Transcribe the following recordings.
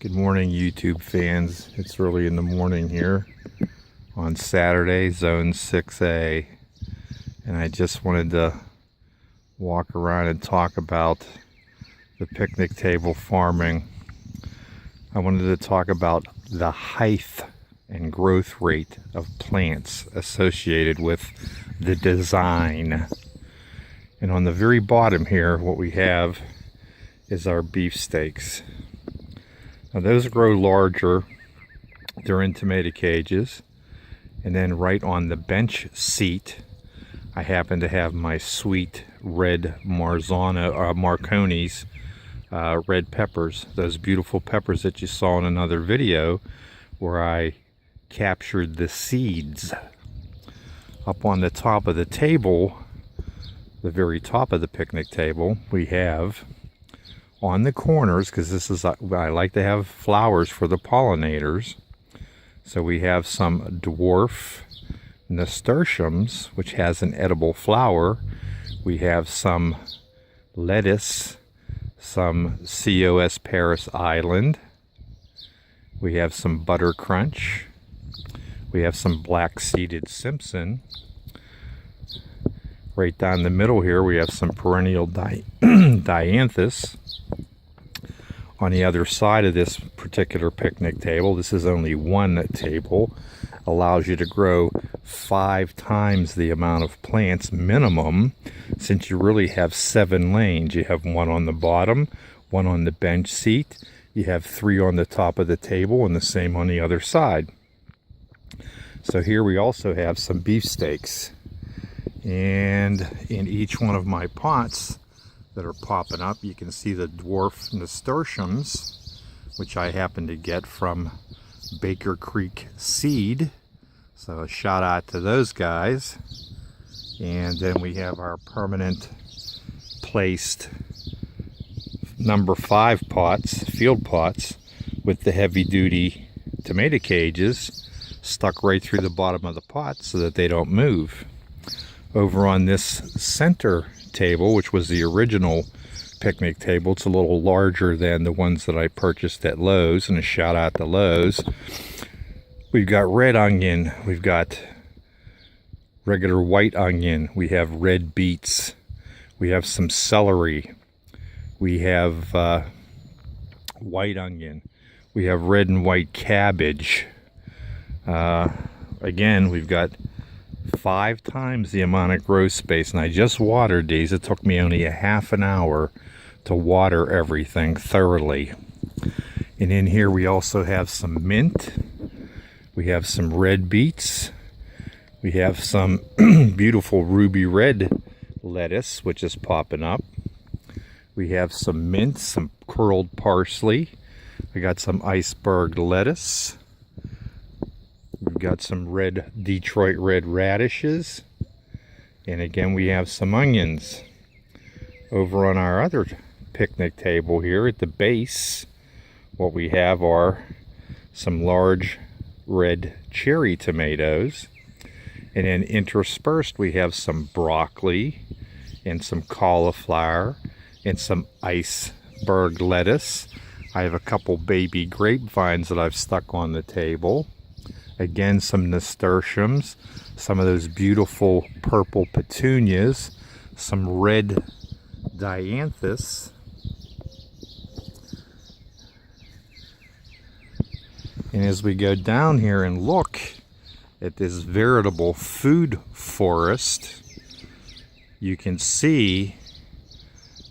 Good morning, YouTube fans. It's early in the morning here on Saturday, Zone 6A, and I just wanted to walk around and talk about the picnic table farming. I wanted to talk about the height and growth rate of plants associated with the design. And on the very bottom here, what we have is our beefsteaks. Now those grow larger. They're in tomato cages. And then right on the bench seat, I happen to have my sweet red Marconi's red peppers. Those beautiful peppers that you saw in another video where I captured the seeds. Up on the top of the table, the very top of the picnic table, we have on the corners, because this is, I like to have flowers for the pollinators. So we have some dwarf nasturtiums, which has an edible flower. We have some lettuce, some COS Paris Island. We have some butter crunch. We have some black-seeded Simpson. Right down the middle here, we have some perennial dianthus. On the other side of this particular picnic table, this is only one table, allows you to grow 5 times the amount of plants minimum, since you really have 7 lanes. You have one on the bottom, one on the bench seat, you have 3 on the top of the table, and the same on the other side. So here we also have some beefsteaks. And in each one of my pots that are popping up, you can see the dwarf nasturtiums, which I happen to get from Baker Creek Seed. So a shout out to those guys. And then we have our permanent placed number 5 pots, field pots, with the heavy duty tomato cages stuck right through the bottom of the pot so that they don't move. Over on this center table, which was the original picnic table, it's a little larger than the ones that I purchased at Lowe's, and a shout out to Lowe's. We've got red onion, we've got regular white onion, we have red beets, we have some celery, we have white onion, we have red and white cabbage. Again, we've got 5 times the amount of grow space, and I just watered these. It took me only a half an hour to water everything thoroughly. And in here we also have some mint, we have some red beets, we have some beautiful ruby red lettuce, which is popping up, we have some mint, some curled parsley, we got some iceberg lettuce, we've got some red Detroit red radishes, and again we have some onions. Over on our other picnic table here at the base, what we have are some large red cherry tomatoes, and then interspersed we have some broccoli and some cauliflower and some iceberg lettuce. I have a couple baby grapevines that I've stuck on the table. Again, some nasturtiums, some of those beautiful purple petunias, some red dianthus, and as we go down here and look at this veritable food forest, you can see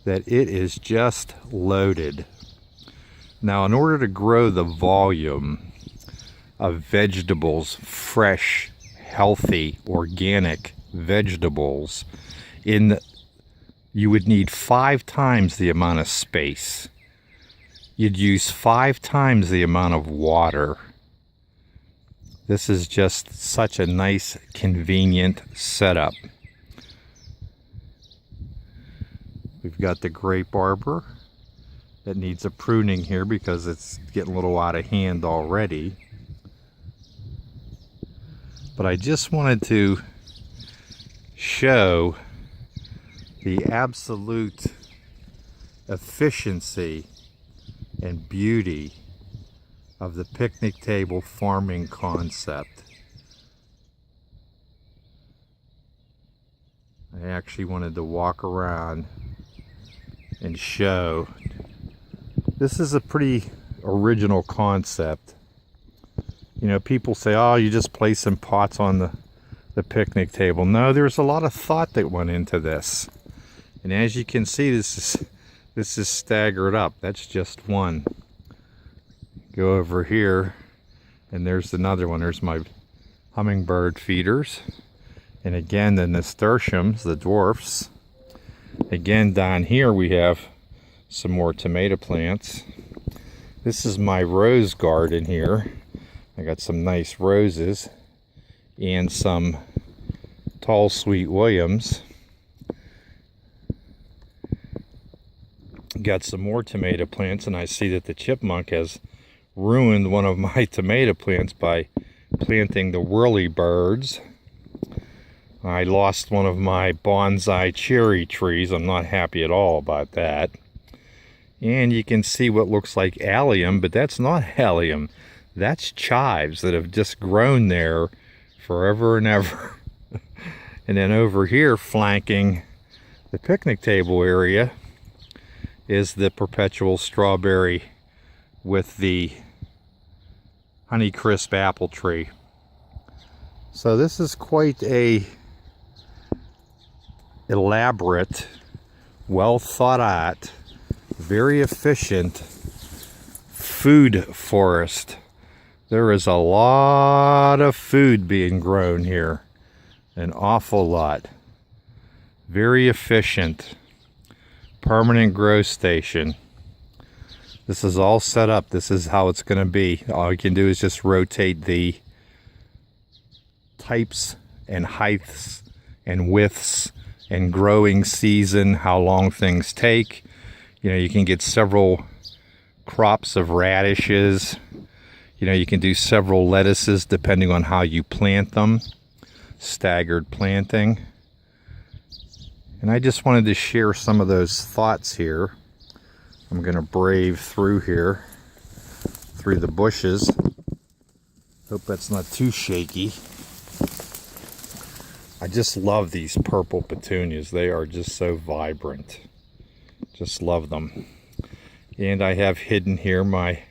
that it is just loaded. Now, in order to grow the volume of vegetables, fresh, healthy, organic vegetables, you would need 5 times the amount of space. You'd use 5 times the amount of water. This is just such a nice, convenient setup. We've got the grape arbor that needs a pruning here because it's getting a little out of hand already. But I just wanted to show the absolute efficiency and beauty of the picnic table farming concept. I actually wanted to walk around and show. This is a pretty original concept. You know, people say, oh, you just place some pots on the picnic table. No, there's a lot of thought that went into this. And as you can see, this is staggered up. That's just one. Go over here, and there's another one. There's my hummingbird feeders. And again, the nasturtiums, the dwarfs. Again, down here we have some more tomato plants. This is my rose garden here. I got some nice roses and some tall sweet williams. Got some more tomato plants, and I see that the chipmunk has ruined one of my tomato plants by planting the whirlybirds. I lost one of my bonsai cherry trees. I'm not happy at all about that. And you can see what looks like allium, but that's not allium. That's chives that have just grown there forever and ever. And then over here, flanking the picnic table area, is the perpetual strawberry with the Honeycrisp apple tree. So this is quite a elaborate, well thought out, very efficient food forest. There is a lot of food being grown here, an awful lot. Very efficient, permanent grow station. This is all set up. This is how it's going to be. All you can do is just rotate the types and heights and widths and growing season, how long things take. You know, you can get several crops of radishes. You know, you can do several lettuces depending on how you plant them. Staggered planting. And I just wanted to share some of those thoughts here. I'm going to brave through here, through the bushes. Hope that's not too shaky. I just love these purple petunias. They are just so vibrant. Just love them. And I have hidden here my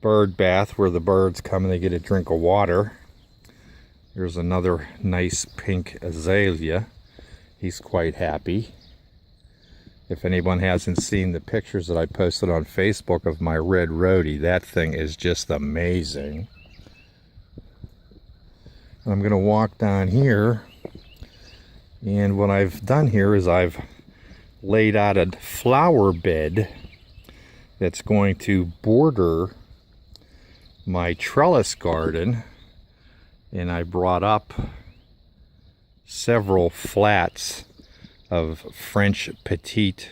bird bath where the birds come and they get a drink of water. There's another nice pink azalea. He's quite happy. If anyone hasn't seen the pictures that I posted on Facebook of my red rhodie, that thing is just amazing. I'm going to walk down here, and what I've done here is I've laid out a flower bed that's going to border my trellis garden, and I brought up several flats of French Petite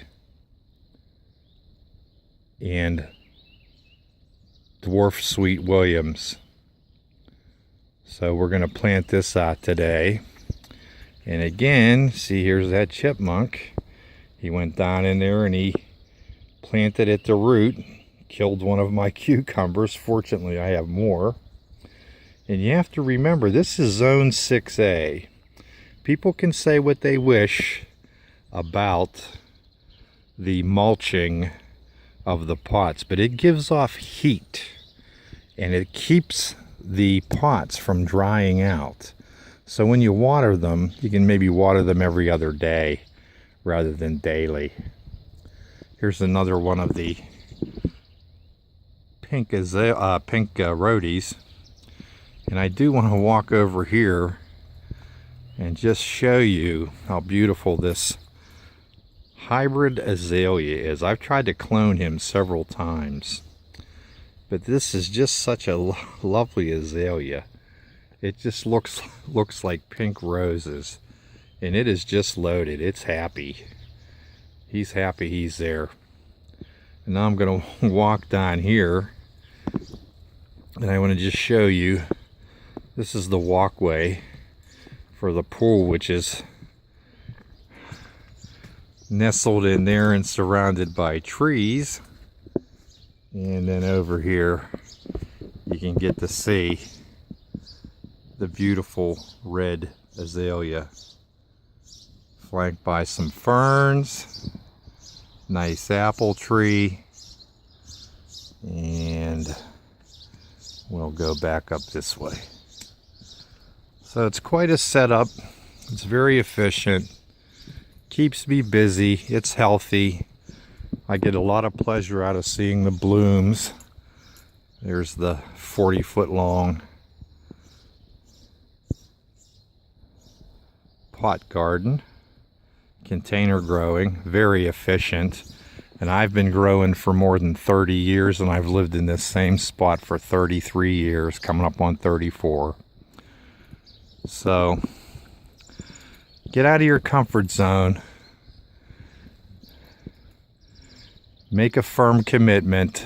and dwarf sweet williams. So we're going to plant this out today. And again, see, here's that chipmunk. He went down in there and he planted at the root, killed one of my cucumbers. Fortunately, I have more. And you have to remember, this is zone 6A. People can say what they wish about the mulching of the pots, but it gives off heat and it keeps the pots from drying out. So when you water them, you can maybe water them every other day rather than daily. Here's another one of the pink rhodies. And I do want to walk over here and just show you how beautiful this hybrid azalea is. I've tried to clone him several times, but this is just such a lovely azalea. It just looks like pink roses, and it is just loaded. It's happy. He's happy he's there. And now I'm going to walk down here, and I want to just show you, this is the walkway for the pool, which is nestled in there and surrounded by trees. And then over here you can get to see the beautiful red azalea, flanked by some ferns, nice apple tree, and we'll go back up this way. So it's quite a setup. It's very efficient, keeps me busy, it's healthy. I get a lot of pleasure out of seeing the blooms. There's the 40-foot long pot garden, container growing, very efficient. And I've been growing for more than 30 years, and I've lived in this same spot for 33 years, coming up on 34. So get out of your comfort zone. Make a firm commitment.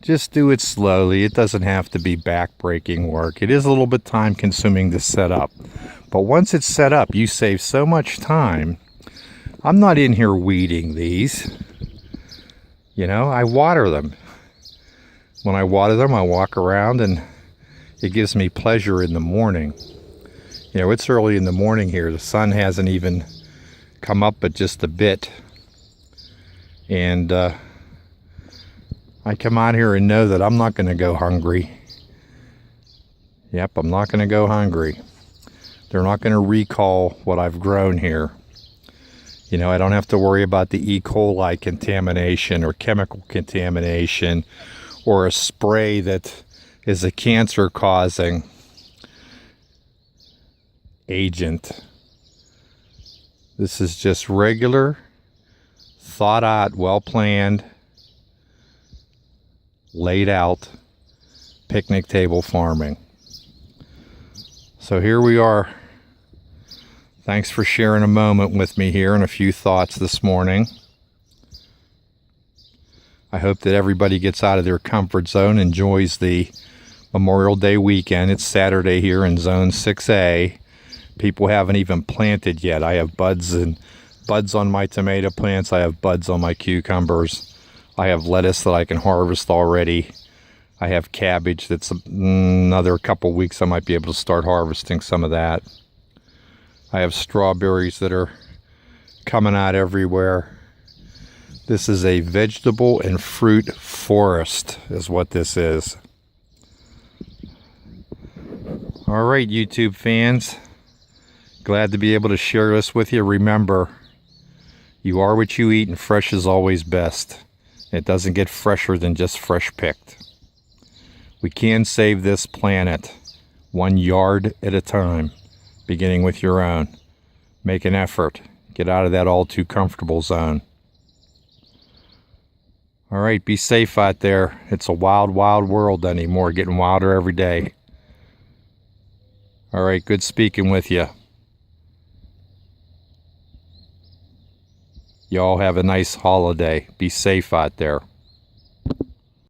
Just do it slowly. It doesn't have to be back-breaking work. It is a little bit time-consuming to set up. But once it's set up, you save so much time. I'm not in here weeding these. You know, I water them. When I water them, I walk around, and it gives me pleasure in the morning. You know, it's early in the morning here. The sun hasn't even come up but just a bit. And I come out here and know that I'm not going to go hungry. Yep, I'm not going to go hungry. They're not going to recall what I've grown here. You know, I don't have to worry about the E. coli contamination or chemical contamination or a spray that is a cancer-causing agent. This is just regular, thought out, well-planned, laid out picnic table farming. So here we are. Thanks for sharing a moment with me here and a few thoughts this morning. I hope that everybody gets out of their comfort zone, enjoys the Memorial Day weekend. It's Saturday here in Zone 6A. People haven't even planted yet. I have buds on my tomato plants. I have buds on my cucumbers. I have lettuce that I can harvest already. I have cabbage that's another couple weeks I might be able to start harvesting some of that. I have strawberries that are coming out everywhere. This is a vegetable and fruit forest is what this is. All right, YouTube fans. Glad to be able to share this with you. Remember, you are what you eat, and fresh is always best. It doesn't get fresher than just fresh picked. We can save this planet 1 yard at a time, beginning with your own. Make an effort. Get out of that all too comfortable zone. All right, be safe out there. It's a wild, wild world anymore, getting wilder every day. All right, good speaking with you. Y'all have a nice holiday. Be safe out there.